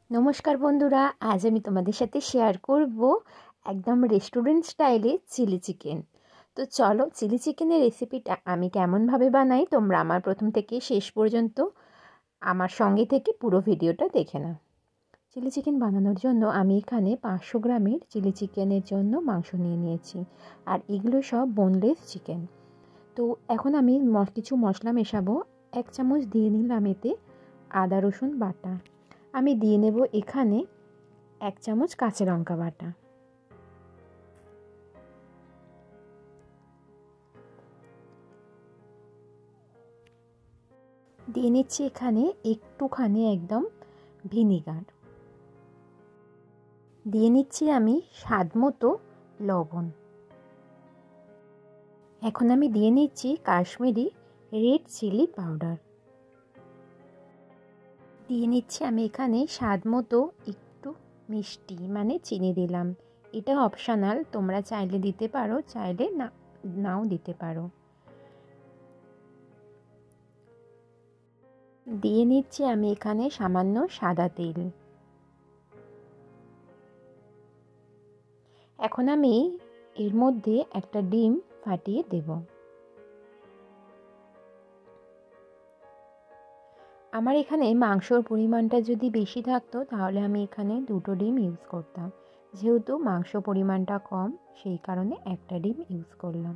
নমস্কার বন্ধুরা, আজ আমি তোমাদের সাথে শেয়ার করব একদম রেস্টুরেন্ট স্টাইলে চিলি চিকেন। তো চলো চিলি চিকেনের রেসিপিটা আমি কেমনভাবে বানাই তোমরা আমার প্রথম থেকে শেষ পর্যন্ত আমার সঙ্গে থেকে পুরো ভিডিওটা দেখে নাও। চিলি চিকেন বানানোর জন্য আমি এখানে 500 গ্রামের চিলি চিকেনের জন্য মাংস নিয়ে নিয়েছি, আর এগুলো সব বোনলেস চিকেন। তো এখন আমি কিছু মশলা মেশাবো। 1 চামচ দিয়ে নিলাম এতে আদা রসুন বাটা। আমি দিয়ে নেব এখানে 1 চামচ কাঁচা লঙ্কা বাটা। দিয়ে নিচ্ছি এখানে একটুখানি একদম ভিনিগার। দিয়ে নিচ্ছি আমি স্বাদ মতো লবণ। এখন আমি দিয়ে নিচ্ছি কাশ্মীরি রেড চিলি পাউডার। দিয়ে নিচ্ছি আমি এখানে স্বাদ মতো একটু মিষ্টি মানে চিনি দিলাম। এটা অপশনাল, তোমরা চাইলে দিতে পারো, চাইলে নাও দিতে পারো। দিয়ে নিচ্ছি আমি এখানে সামান্য সাদা তেল। এখন আমি এর মধ্যে একটা ডিম ফাটিয়ে দেব। আমার এখানে মাংসর পরিমাণটা যদি বেশি থাকতো তাহলে আমি এখানে 2টো ডিম ইউজ করতাম। যেহেতু মাংস পরিমাণটা কম সেই কারণে একটা ডিম ইউজ করলাম।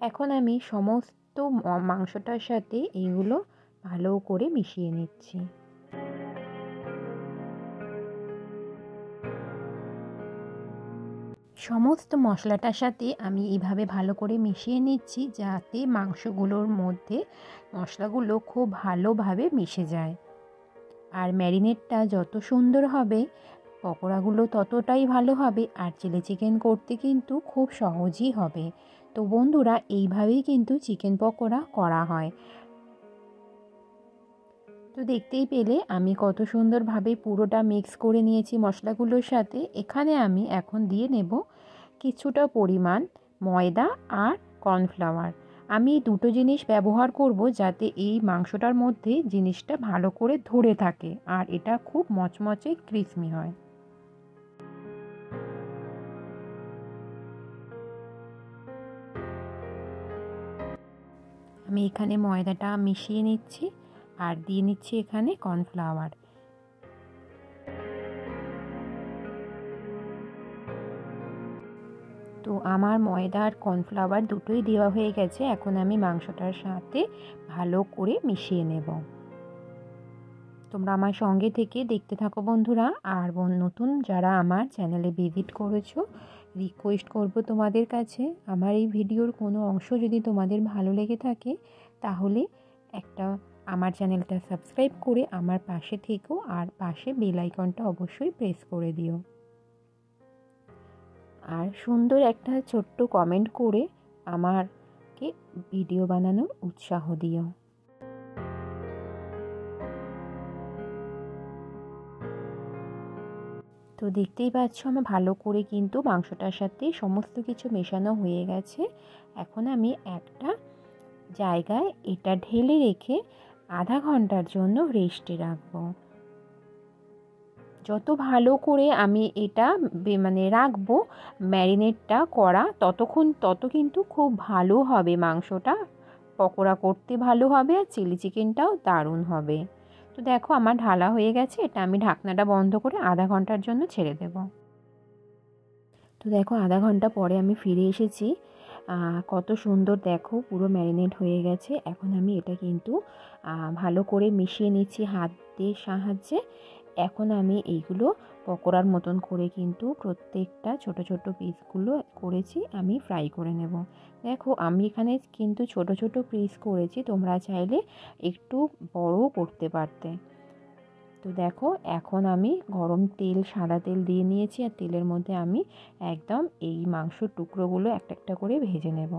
এখন আমি সমস্ত মাংসটার সাথে এইগুলো ভালো করে মিশিয়ে নিচ্ছি। সমস্ত মশলাটার সাথে আমি এইভাবে ভালো করে মিশিয়ে নিচ্ছি যাতে মাংসগুলোর মধ্যে মশলাগুলো খুব ভালোভাবে মিশে যায়। আর ম্যারিনেটটা যত সুন্দর হবে পকোড়াগুলো ততটাই ভালো হবে, আর চিলি চিকেন করতে কিন্তু খুব সহজই হবে। তো বন্ধুরা, এইভাবেই কিন্তু চিকেন পকোড়া করা হয়। তো দেখতেই পেলে আমি কত সুন্দরভাবে পুরোটা মিক্স করে নিয়েছি মশলাগুলোর সাথে। এখানে আমি এখন দিয়ে নেব কিছুটা পরিমাণ ময়দা আর কর্নফ্লাওয়ার। আমি দুটো জিনিস ব্যবহার করব যাতে এই মাংসটার মধ্যে জিনিসটা ভালো করে ধরে থাকে আর এটা খুব মচমচে ক্রিসমি হয়। আমি এখানে ময়দাটা মিশিয়ে নিচ্ছি আর দিয়ে নিচ্ছি এখানে কর্নফ্লাওয়ার। তো আমার ময়দা আর কর্নফ্লাওয়ার দুটোই দেওয়া হয়ে গেছে। এখন আমি মাংসটার সাথে ভালো করে মিশিয়ে নেব। তোমরা আমার সঙ্গে থেকে দেখতে থাকো বন্ধুরা। আর নতুন যারা আমার চ্যানেলে ভিজিট করেছো, রিকোয়েস্ট করব তোমাদের কাছে, আমার এই ভিডিওর কোনো অংশ যদি তোমাদের ভালো লেগে থাকে তাহলে আমার চ্যানেলটা সাবস্ক্রাইব করে আমার পাশে থেকো, আর পাশে বেল আইকনটা অবশ্যই প্রেস করে দিও। আর সুন্দর একটা ছোট্ট কমেন্ট করে আমাকে ভিডিও বানানোর উৎসাহ দিও। তো দেখতেই পাচ্ছ আমার ভালো করে কিন্তু মাংসটার সাথে সমস্ত কিছু মেশানো হয়ে গেছে। এখন আমি একটা জায়গায় এটা ঢেলে রেখে আধা ঘন্টার জন্য রেস্টে রাখবো। যত ভালো করে আমি এটা রাখবো ম্যারিনেটটা করা, তত কিন্তু খুব ভালো হবে মাংসটা, পকোড়া করতে ভালো হবে আর চিলি চিকেনটাও দারুণ হবে। তো দেখো আমার ঢালা হয়ে গেছে, এটা আমি ঢাকনাটা বন্ধ করে আধা ঘন্টার জন্য ছেড়ে দেব। তো দেখো আধা ঘন্টা পরে আমি ফিরে এসেছি। কত সুন্দর দেখো পুরো ম্যারিনেট হয়ে গেছে। এখন আমি এটা কিন্তু ভালো করে মিশিয়ে নিচ্ছি হাতের সাহায্যে। এখন আমি এইগুলো পকোড়ার মতন করে কিন্তু প্রত্যেকটা ছোট ছোট পিসগুলো করেছি আমি ফ্রাই করে নেব। দেখো আমি এখানে কিন্তু ছোট ছোট পিস করেছি, তোমরা চাইলে একটু বড়ও করতে পারতে। তো দেখো এখন আমি গরম তেল, সাদা তেল দিয়ে নিয়েছি, আর তেলের মধ্যে আমি একদম এই মাংসর টুকরোগুলো একটা একটা করে ভেজে নেব।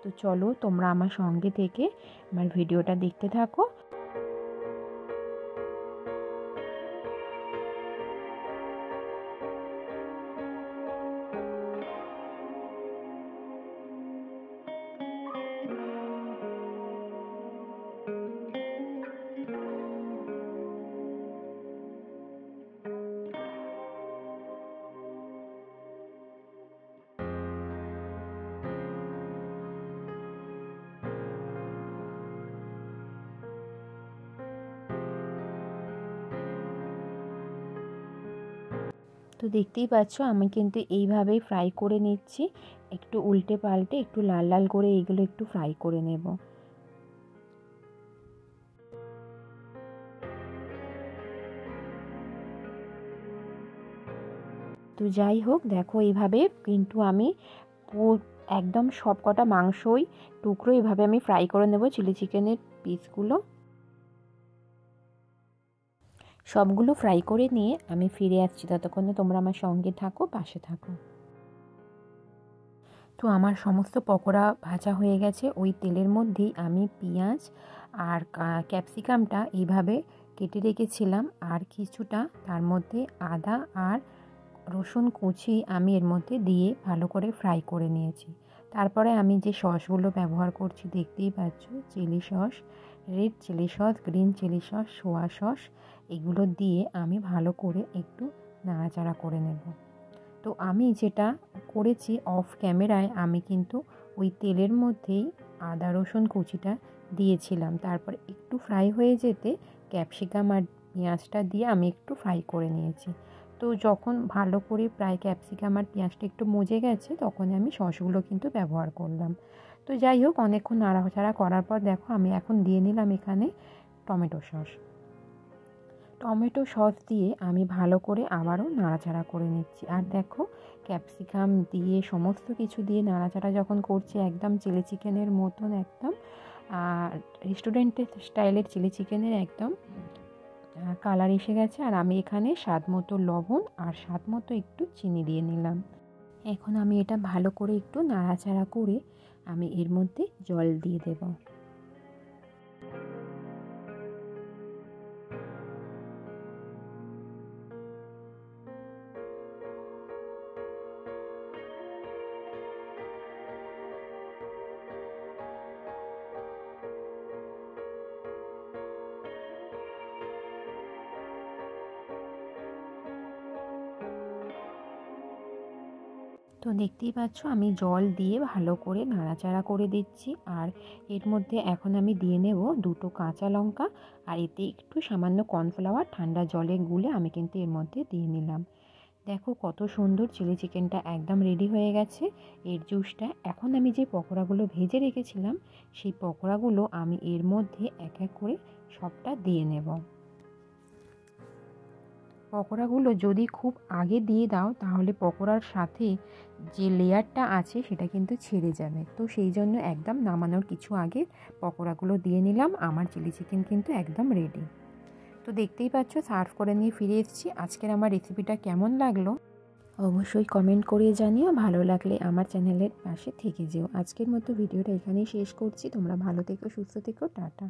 তো চলো তোমরা আমার সঙ্গে থেকে আমার ভিডিওটা দেখতে থাকো। তো দেখতেই পাচ্ছ আমি কিন্তু এইভাবেই ফ্রাই করে নিচ্ছি, একটু উল্টে পাল্টে একটু লাল লাল করে এইগুলো একটু ফ্রাই করে নেব। তো যাই হোক, দেখো এইভাবে কিন্তু আমি একদম সব কটা মাংসই টুকরো এভাবে আমি ফ্রাই করে নেব, চিলি চিকেনের পিসগুলো সবগুলো ফ্রাই করে নিয়ে আমি ফিরে আসছি। ততক্ষণে তোমরা আমার সঙ্গে থাকো, পাশে থাকো। তো আমার সমস্ত পকোড়া ভাজা হয়ে গেছে। ওই তেলের মধ্যেই আমি পেঁয়াজ আর ক্যাপসিকামটা এইভাবে কেটে রেখেছিলাম, আর কিছুটা তার মধ্যে আদা আর রসুন কুচি আমি এর মধ্যে দিয়ে ভালো করে ফ্রাই করে নিয়েছি। তারপরে আমি যে সসগুলো ব্যবহার করছি দেখতেই পাচ্ছ, chilli sauce, red chilli sauce, green chilli sauce, soya sauce, এগুলো দিয়ে আমি ভালো করে একটু নাড়াচাড়া করে নেব। তো আমি যেটা করেছি অফ ক্যামেরায়, আমি কিন্তু ওই তেলের মধ্যেই আদা রসুন কুচিটা দিয়েছিলাম। তারপর একটু ফ্রাই হয়ে যেতে ক্যাপসিকাম আর পেঁয়াজটা দিয়ে আমি একটু ফ্রাই করে নিয়েছি। তো যখন ভালো করে প্রায় ক্যাপসিকাম আর পেঁয়াজটা একটু মজে গেছে, তখন আমি সসগুলো কিন্তু ব্যবহার করলাম। তো যাই হোক, অনেকক্ষণ নাড়াচাড়া করার পর দেখো আমি এখন দিয়ে নিলাম এখানে টমেটো সস। টমেটো সস দিয়ে আমি ভালো করে আবারও নাড়াচাড়া করে নিচ্ছি। আর দেখো, ক্যাপসিকাম দিয়ে সমস্ত কিছু দিয়ে নাড়াচাড়া যখন করছি, একদম চিলি চিকেনের মতন, একদম রেস্টুরেন্টের স্টাইলের চিলি চিকেনের একদম কালার এসে গেছে। আর আমি এখানে স্বাদ মতো লবণ আর স্বাদ মতো একটু চিনি দিয়ে নিলাম। এখন আমি এটা ভালো করে একটু নাড়াচাড়া করে আমি এর মধ্যে জল দিয়ে দেবো। তো দেখতেই পাচ্ছ আমি জল দিয়ে ভালো করে নাড়াচাড়া করে দিচ্ছি। আর এর মধ্যে এখন আমি দিয়ে নেব 2টো কাঁচা লঙ্কা, আর এতে একটু সামান্য কর্নফ্লাওয়ার ঠান্ডা জলে গুলে আমি কিন্তু এর মধ্যে দিয়ে নিলাম। দেখো কত সুন্দর চিলি চিকেনটা একদম রেডি হয়ে গেছে এর জুসটা। এখন আমি যে পকোড়াগুলো ভেজে রেখেছিলাম, সেই পকোড়াগুলো আমি এর মধ্যে এক এক করে সবটা দিয়ে নেব। পকোড়াগুলো যদি খুব আগে দিয়ে দাও, তাহলে পকোড়ার সাথে যে লেয়ারটা আছে সেটা কিন্তু ছেড়ে যাবে। তো সেই জন্য একদম নামানোর কিছু আগে পকোড়াগুলো দিয়ে নিলাম। আমার চিলি চিকেন কিন্তু একদম রেডি। তো দেখতেই পাচ্ছ সার্ভ করে নিয়ে ফিরে এসেছি। আজকের আমার রেসিপিটা কেমন লাগলো অবশ্যই কমেন্ট করে জানিও। ভালো লাগলে আমার চ্যানেলের পাশে থেকে যেও। আজকের মতো ভিডিওটা এখানেই শেষ করছি। তোমরা ভালো থেকো, সুস্থ থেকো, টাটা।